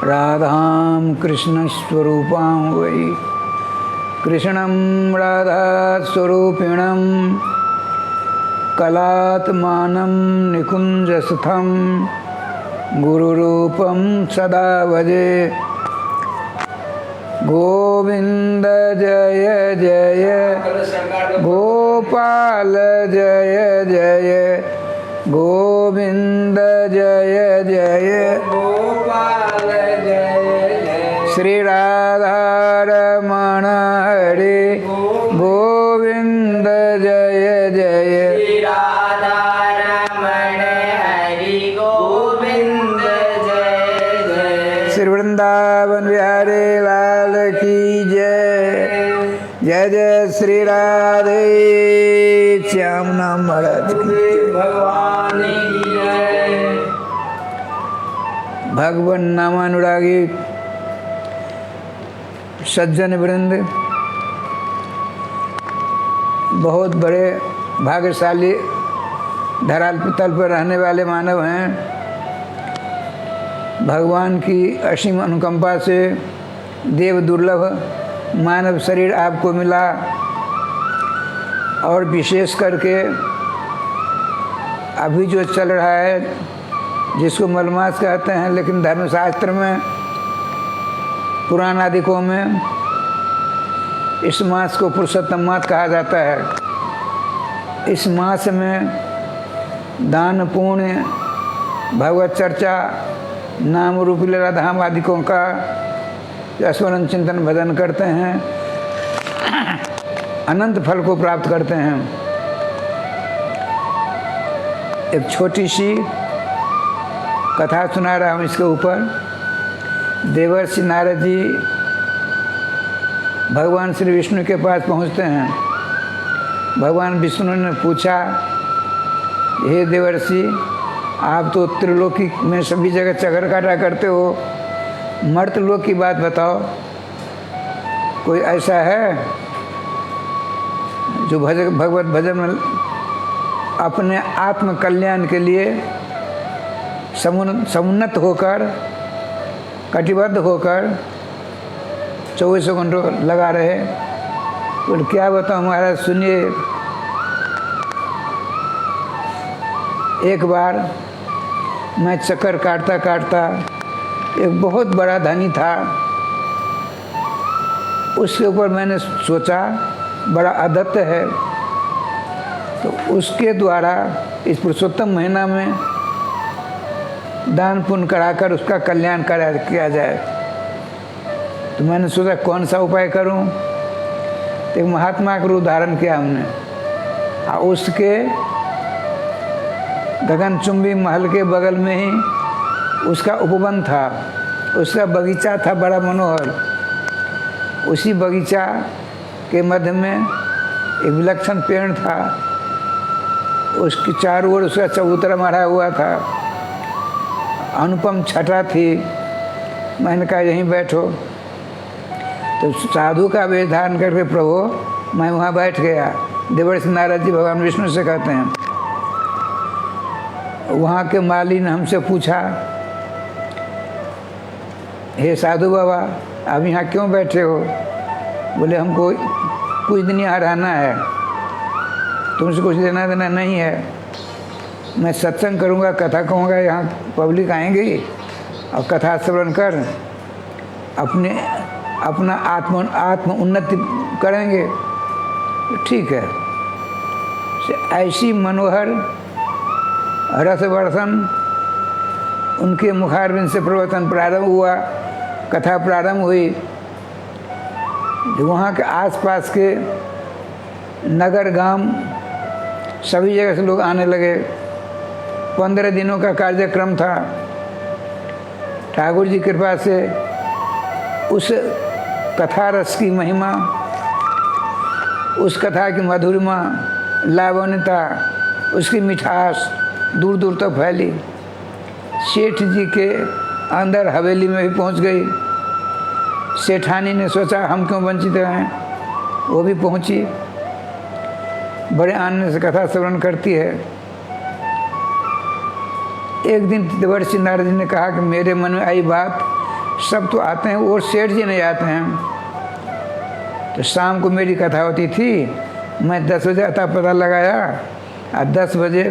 राधां कृष्णस्वरूपां वै कृष्णं राधास्वरूपिणं कलात्मानं निकुञ्जस्थं गुरुरूपं सदा भजे। गोविंद जय जय गोपाल जय जय गोविंद जय जय गोपाल जय जय श्री राधा रमण हरे गोविंद जय जय श्री राधा रमण हरि गोविंद जय जय श्री वृंदावन बिहारी लाल की जय। जय जय श्री राधे श्याम नाम महाराज की भगवान की जय। भगवान नामानुरागी सज्जन वृंद, बहुत बड़े भाग्यशाली धरातल पर रहने वाले मानव हैं। भगवान की असीम अनुकंपा से देव दुर्लभ मानव शरीर आपको मिला और विशेष करके अभी जो चल रहा है जिसको मलमास कहते हैं, लेकिन धर्मशास्त्र में पुराण आदिकों में इस मास को पुरुषोत्तम मास कहा जाता है। इस मास में दान पुण्य भगवत चर्चा नाम रूपी लीला धाम आदिकों का स्मरण चिंतन भजन करते हैं, अनंत फल को प्राप्त करते हैं। एक छोटी सी कथा सुना रहा हूँ इसके ऊपर। देवर्षि नारद जी भगवान श्री विष्णु के पास पहुँचते हैं। भगवान विष्णु ने पूछा, हे देवर्षि, आप तो त्रिलोकी में सभी जगह चक्कर काटा करते हो, मर्तलोक की बात बताओ। कोई ऐसा है जो भगवत भजन में अपने आत्म कल्याण के लिए समुन्नत होकर, कटिबद्ध होकर 24 घंटों लगा रहे? तो क्या बताऊँ महाराज, सुनिए। एक बार मैं चक्कर काटता काटता एक बहुत बड़ा धनी था, उसके ऊपर मैंने सोचा बड़ा आदत है, तो उसके द्वारा इस पुरुषोत्तम महीना में दान पुण्य कराकर उसका कल्याण किया जाए। तो मैंने सोचा कौन सा उपाय करूं? तो एक महात्मा का रूप धारण किया हमने, और उसके गगनचुंबी महल के बगल में ही उसका उपवन था, उसका बगीचा था बड़ा मनोहर। उसी बगीचा के मध्य में एक विलक्षण पेड़ था, उसकी चारों ओर उसका चबूतरा मारा हुआ था, अनुपम छटा थी। मैंने कहा यहीं बैठो। तो साधु का वेश धारण करके प्रभु मैं वहाँ बैठ गया। देवर्षि नारद जी भगवान विष्णु से कहते हैं। वहाँ के माली ने हमसे पूछा, हे साधु बाबा, आप यहाँ क्यों बैठे हो? बोले हमको कुछ दिन यहाँ रहना है, तुमसे कुछ लेना देना नहीं है। मैं सत्संग करूँगा, कथा कहूँगा, यहाँ पब्लिक आएंगी और कथा श्रवण कर अपना आत्म उन्नति करेंगे। ठीक है। ऐसी मनोहर रस वर्षण उनके मुखारविंद से प्रवचन प्रारंभ हुआ, कथा प्रारंभ हुई। वहाँ के आसपास के नगर गांव सभी जगह से लोग आने लगे। 15 दिनों का कार्यक्रम था। ठाकुर जी की कृपा से उस कथा रस की महिमा, उस कथा की मधुरिमा, लावण्यता, उसकी मिठास दूर दूर तक फैली। सेठ जी के अंदर हवेली में भी पहुंच गई। सेठानी ने सोचा हम क्यों वंचित हैं, वो भी पहुंची, बड़े आनंद से कथा श्रवण करती है। एक दिन देवर्षि नारद जी ने कहा कि मेरे मन में आई बात सब तो आते हैं और सेठ जी नहीं आते हैं। तो शाम को मेरी कथा होती थी, मैं 10 बजे अता पता लगाया और 10 बजे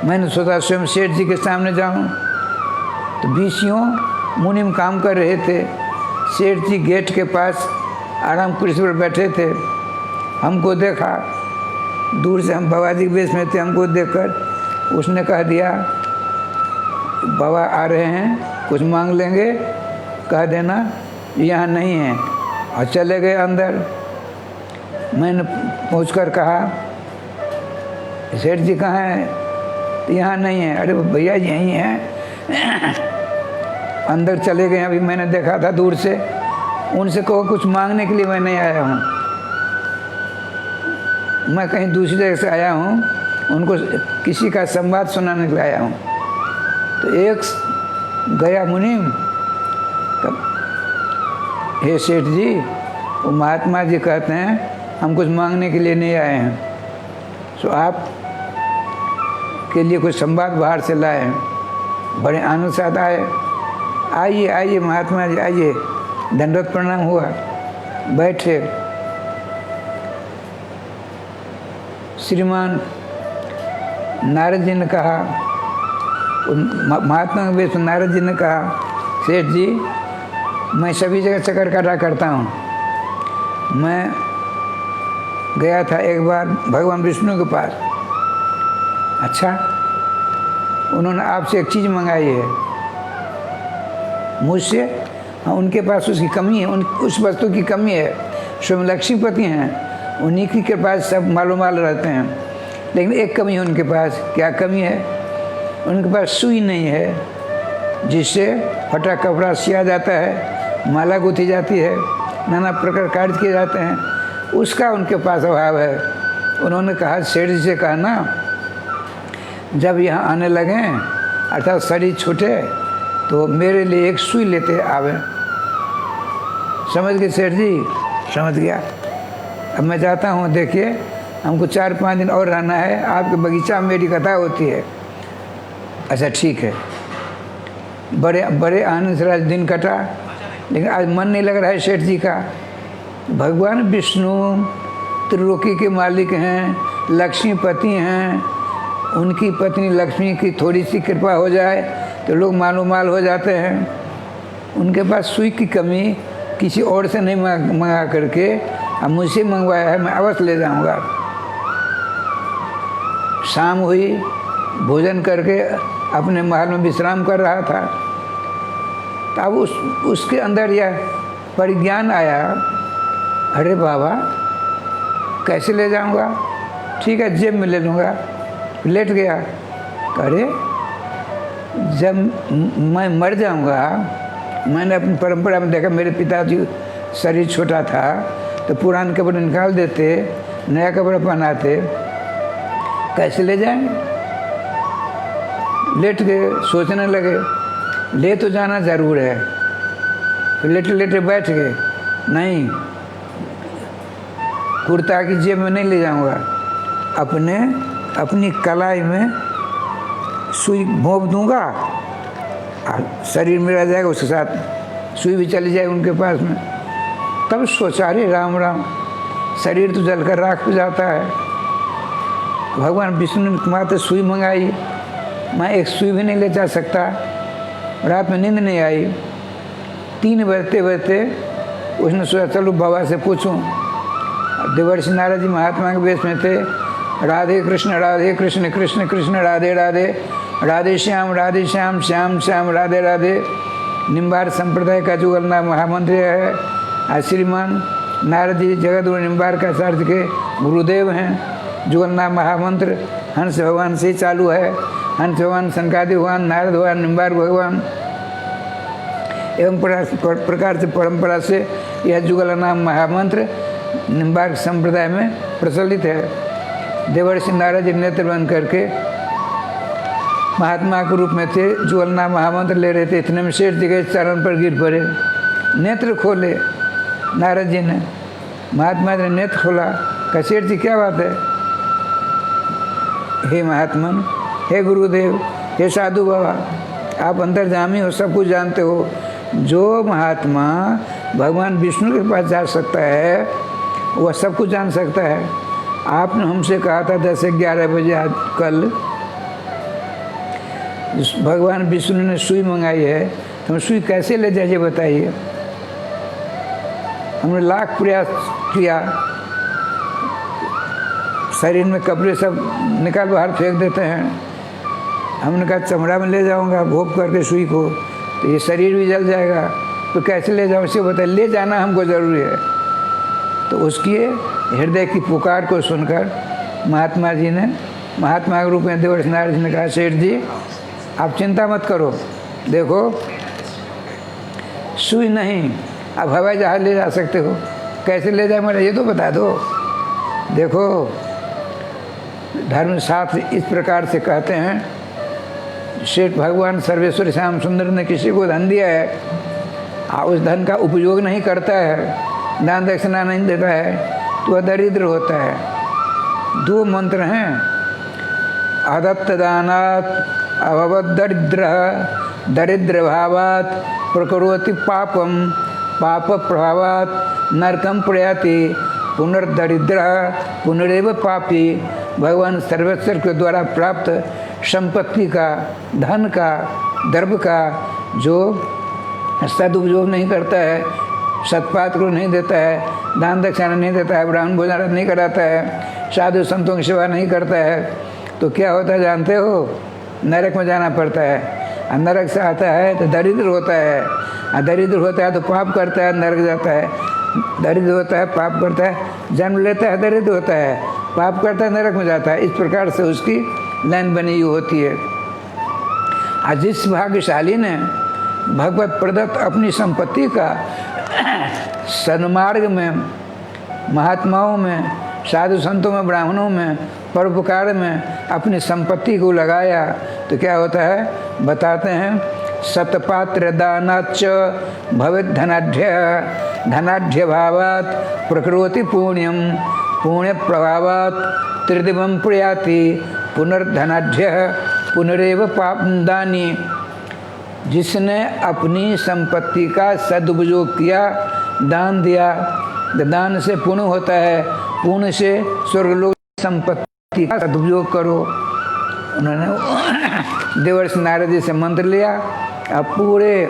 मैंने सोचा स्वयं सेठ जी के सामने जाऊं। तो बीसियों मुनिम काम कर रहे थे। सेठ जी गेट के पास आराम कुर्सी पर बैठे थे। हमको देखा, दूर से हम बाबा जी के बेस में थे। हमको देखकर उसने कह दिया, बाबा आ रहे हैं, कुछ मांग लेंगे, कह देना यहाँ नहीं है। और चले गए अंदर। मैंने पहुंचकर कहा, सेठ जी कहाँ हैं? तो यहाँ नहीं है। अरे भैया यहीं हैं। अंदर चले गए। अभी मैंने देखा था दूर से। उनसे कहो कुछ मांगने के लिए मैं नहीं आया हूँ, मैं कहीं दूसरी जगह से आया हूँ, उनको किसी का संवाद सुनाने के लिए आया हूँ। तो एक गया मुनिम, हे सेठ जी, वो महात्मा जी कहते हैं हम कुछ मांगने के लिए नहीं आए हैं, सो आप के लिए कुछ संवाद बाहर से लाए हैं। बड़े आनंद साथ आए। आइए आइए महात्मा जी आइए। दंडवत प्रणाम हुआ, बैठे। श्रीमान नारद जी ने कहा, महात्मा के वेश में नारद जी ने कहा, सेठ जी मैं सभी जगह चक्कर काटा करता हूँ। मैं गया था एक बार भगवान विष्णु के पास। अच्छा, उन्होंने आपसे एक चीज़ मंगाई है मुझसे? हाँ, उनके पास उसकी कमी है, उस वस्तु की कमी है। स्वयं लक्ष्मीपति हैं, उन्हीं की के पास सब मालो माल रहते हैं, लेकिन एक कमी है उनके पास। क्या कमी है? उनके पास सुई नहीं है जिससे फटा कपड़ा सिया जाता है, माला गुथी जाती है, नाना प्रकार कार्य किए जाते हैं, उसका उनके पास अभाव है। उन्होंने कहा, सेठ जी से कहा ना, जब यहाँ आने लगें अर्थात शरीर छूटे तो मेरे लिए एक सुई लेते आवे। समझ गए सेठ जी? समझ गया। अब मैं जाता हूँ, देखिए हमको 4-5 दिन और रहना है, आपके बगीचा में मेरी कथा होती है। अच्छा ठीक है। बड़े बड़े आनंद से आज दिन कटा, लेकिन आज मन नहीं लग रहा है सेठ जी का। भगवान विष्णु त्रिलोकी के मालिक हैं, लक्ष्मीपति हैं, उनकी पत्नी लक्ष्मी की थोड़ी सी कृपा हो जाए तो लोग मालो माल हो जाते हैं। उनके पास सुई की कमी किसी और से नहीं मंगा करके अब मुझसे मंगवाया है, मैं अवश्य ले जाऊंगा। शाम हुई, भोजन करके अपने महल में विश्राम कर रहा था। तब उसके अंदर यह परिज्ञान आया, अरे बाबा कैसे ले जाऊंगा? ठीक है, जेब में ले लूँगा। लेट गया। अरे जब मैं मर जाऊंगा, मैंने अपनी परंपरा में देखा, मेरे पिताजी शरीर छोटा था तो पुराने कपड़े निकाल देते, नया कपड़ा पहनाते, कैसे ले जाएंगे? लेट गए, सोचने लगे ले तो जाना ज़रूर है। फिर लेटे लेटे बैठ गए, नहीं कुर्ता की जेब में नहीं ले जाऊंगा, अपनी कलाई में सुई भोंप दूंगा और शरीर में रह जाएगा, उसके साथ सुई भी चली जाएगी उनके पास में। तब सोचा, अरे राम राम, शरीर तो जलकर राख हो जाता है। भगवान विष्णु ने मात्र सुई मंगाई, मैं एक सुई भी नहीं ले जा सकता। रात में नींद नहीं आई। 3 बजते बजते उसने सोचा चलो बाबा से पूछूं। देवर्षि नारद जी महात्मा के वेश में थे। राधे कृष्ण कृष्ण कृष्ण राधे राधे, राधे श्याम श्याम श्याम राधे राधे। निम्बार संप्रदाय का जुगलना महामंत्र है। आज श्रीमान नारद जी जगतगुरु निम्बार का सार्थ के गुरुदेव हैं। जुगलना महामंत्र हंस भगवान से चालू है। हंस भगवान, सनकादि भगवान, नारद भगवान, निम्बार भगवान, एवं प्रकार से परंपरा से यह जुगलना महामंत्र निम्बार्क संप्रदाय में प्रचलित है। देवर्षि नारद जी नेत्र बंद करके महात्मा के रूप में थे, जुगलना महामंत्र ले रहे थे। इतने में सेठ जी के चरण पर गिर पड़े, नेत्र खोले नारद जी ने। महात्मा जी ने नेत्र खोला, कहा सेठ जी क्या बात है? हे महात्मन, हे गुरुदेव, हे साधु बाबा, आप अंतर्जामी हो, सब कुछ जानते हो, जो महात्मा भगवान विष्णु के पास जा सकता है वह सब कुछ जान सकता है। आपने हमसे कहा था 10 से 11 बजे आज कल भगवान विष्णु ने सुई मंगाई है, तो हम सुई कैसे ले जाइए बताइए। हमने लाख प्रयास किया, शरीर में कपड़े सब निकाल बाहर फेंक देते हैं। हमने कहा चमड़ा में ले जाऊंगा भोग करके सुई को, तो ये शरीर भी जल जाएगा, तो कैसे ले जाऊँ, इसे बताइए। ले जाना हमको ज़रूरी है। तो उसकी हृदय की पुकार को सुनकर महात्मा जी ने, महात्मा के रूप में देवर्षि नारद जी ने कहा, सेठ जी आप चिंता मत करो, देखो सुई नहीं, आप हवाई जहाज ले जा सकते हो। कैसे ले जाए मेरा ये तो बता दो। देखो धर्मशास्त्र इस प्रकार से कहते हैं, शेठ भगवान सर्वेश्वर श्याम सुंदर ने किसी को धन दिया है, उस धन का उपयोग नहीं करता है, दान दक्षिणा नहीं देता है, तो वह दरिद्र होता है। 2 मंत्र हैं, अदत्त दानात् अभवत् दरिद्र, दरिद्र भावात् प्रकरोति पापम, पाप प्रभावात् नरकम प्रयाति, पुनर्दरिद्र पुनरेव पापी। भगवान सर्वेश्वर के द्वारा प्राप्त संपत्ति का, धन का, द्रव्य का जो सदुपयोग नहीं करता है, सत्पात्र को नहीं देता है, दान दक्षिणा नहीं देता है, ब्राह्मण भोजन नहीं कराता है, साधु संतों की सेवा नहीं करता है, तो क्या होता है जानते हो? नरक में जाना पड़ता है। और नरक से आता है तो दरिद्र होता है, और दरिद्र होता है तो पाप करता है, नरक जाता है। दरिद्र होता है, पाप करता है, जन्म लेता है, दरिद्र होता है, पाप करता है, नरक में जाता है। इस प्रकार से उसकी लाइन बनी हुई होती है। और जिस भाग्यशाली ने भगवत प्रदत्त अपनी संपत्ति का सन्मार्ग में, महात्माओं में, साधु संतों में, ब्राह्मणों में, परोपकार में अपनी संपत्ति को लगाया, तो क्या होता है बताते हैं, सतपात्र दानाच्च भवेत् धनाढ्य, धनाढ्य भावात् प्रकरोति पुण्यम, पुण्य प्रभावात् त्रिदिवम प्रयाति, पुनर्धनाढ्य पुनरेव पापदानी। जिसने अपनी संपत्ति का सदुपयोग किया, दान दिया, दान से पुण्य होता है, पुण्य से स्वर्गलोक, संपत्ति का सदुपयोग करो। उन्होंने देवर्षि नारद जी से मंत्र लिया, अब पूरे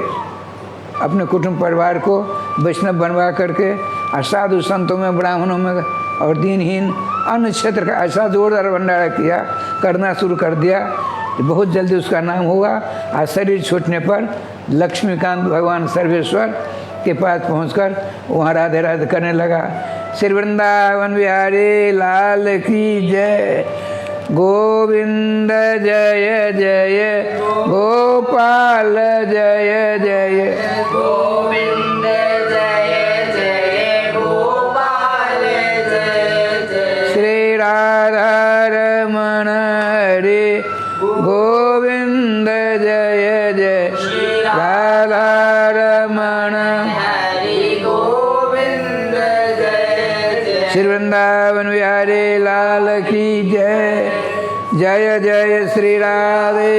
अपने कुटुंब परिवार को वैष्णव बनवा करके साधु संतों में, ब्राह्मणों में और दीनहीन अन्य क्षेत्र का ऐसा जोरदार भंडारा किया, करना शुरू कर दिया कि बहुत जल्दी उसका नाम होगा। और शरीर छूटने पर लक्ष्मीकांत भगवान सर्वेश्वर के पास पहुंचकर वहाँ राधे राधे करने लगा। श्री वृंदावन बिहारी लाल की जय, गोविंद जय जय, गोपाल जय जय, गोविंद जय जय, गोपाल जय जय, श्री राधा रमण हरे गोविंद जय जय, राधा रमण हरि गोविंद जय जय, श्री वृंदावन बिहारी लाल की जय, जय जय श्री राधे